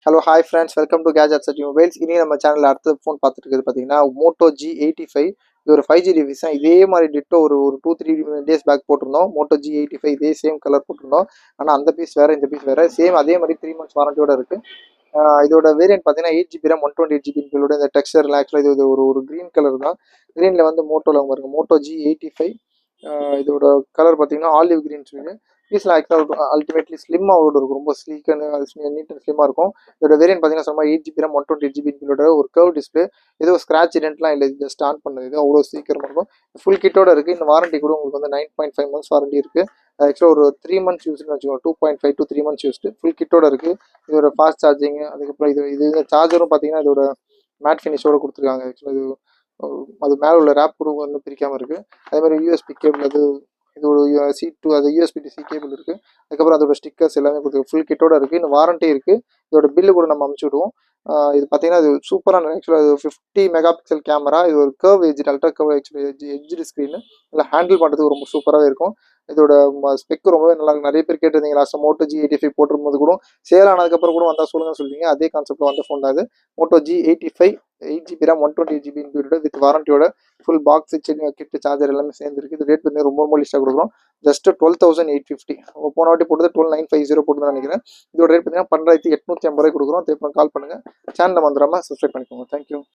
Hello hi friends, welcome to gadgets at mobiles. இனி நம்ம சேனலில் அடுத்த ஃபோன் பார்த்துட்டு இருக்குது பார்த்தீங்கன்னா மோட்டோ G85. இது ஒரு 5G டிவைஸ் தான். இதே மாதிரி டிட்டோ ஒரு ஒரு 2-3 டேஸ் பேக் போட்டிருந்தோம். மோட்டோ G85 இதே சேம் கலர் போட்டிருந்தோம். ஆனால் அந்த பீஸ் வேறு, இந்த பீஸ் வேறு. சேம் அதே மாதிரி 3 months வாரண்டியோட இருக்குது. இதோட வேரியன்ட் பார்த்தீங்கன்னா 8GB RAM 128GB இந்த டெக்ஸ்டர்லாம் ஆக்சுவலாக இது ஒரு ஒரு க்ரீன் கலர் தான். க்ரீனில் வந்து மோட்டோவில் பாருங்க, மோட்டோ G85. இதோட கலர் பார்த்தீங்கன்னா ஆலிவ் க்ரீன் சொல்லி பீஸில் ஆக்சுவலாக அல்டிமேட்லி ஸ்லிம்மாக இருக்கும். ரொம்ப ஸ்லீக்கன்னு நீட் அண்ட் ஸ்லிம்மாக இருக்கும். இதோட வேரியன்ட் பார்த்தீங்கன்னா சும்மா 8GB RAM 128GB ஒரு கர்வ் டிஸ்பிளே. ஏதோ ஸ்க்ராட்ச் இடென்ட்லாம் இல்லை, ஜஸ்ட் ஆன் பண்ணது. இது அவ்வளோ சீக்கிரமாக இருக்கும். ஃபுல் கிட்டோட இருக்குது. இந்த வாரண்டி கூட உங்களுக்கு வந்து 9.5 months வாரண்டி இருக்குது. ஆக்சுவலாக ஒரு 3 months யூஸ்னு வச்சுக்கோங்க. 2.5 to 3 months யூஸ்டு ஃபுல் கிட்டோட இருக்குது. இதோட ஃபாஸ்ட் சார்ஜிங், அதுக்கப்புறம் இது சார்ஜரும் பார்த்தீங்கன்னா இதோட மேட் ஃபினிஷோடு கொடுத்துருக்காங்க. ஆக்சுவலாக இது அது மேலே உள்ள ரேப் கூட வந்து பிரிக்காமல் இருக்குது. அதே மாதிரி யூஎஸ்பி கேபிள், அது இதோட C2 அது USB to C கேபிள் இருக்குது. அதுக்கப்புறம் அதோட ஸ்டிக்கர்ஸ் எல்லாமே கொடுத்துருக்கு. ஃபுல் கிட்டோட இருக்குது. இன்னும் வாரண்டி இருக்குது. இதோட பில்லு கூட நம்ம அமுச்சு விடுவோம். இது பார்த்தீங்கன்னா இது சூப்பரான ஆக்சுவலாக இது 50 மெகாபிக்சல் கேமரா. இது ஒரு curve edge, ultra curve edge screen. இல்லை ஹேண்டில் பண்ணுறதுக்கு ரொம்ப சூப்பராகவே இருக்கும். இதோட ஸ்பெக் ரொம்பவே நல்லா இருக்கும். நிறைய பேர் கேட்டிருந்தீங்க லாஸ்ட் மோட்டோ G85 போட்டிருக்கும்போது கூட, சேல் ஆனதுக்கப்புறம் கூட வந்தால் சொல்லுங்கன்னு சொல்லிங்க. அதே கான்செப்ட்டில் வந்த ஃபோன் தான் அது. Moto G85 8GB RAM 128GB included with வாரண்டியோட ஃபுல் பாக்ஸ் கிட் சார்ஜர் எல்லாமே சேர்ந்துருக்கு. இது ரேட் வந்து ரொம்ப லிஸ்ட்டாக கொடுக்குறோம். ஜஸ்ட் 12,850. போன வாட்டி போட்டது 12,950 போட்டு நினைக்கிறேன். இதோட ரேட் பார்த்தீங்கன்னா 12,850 கொடுக்குறோம். தேவை கால் பண்ணுங்கள். சேனலை வந்துடாமல் சப்ஸ்கிரைப் பண்ணிக்கோங்க. தேங்க்யூ.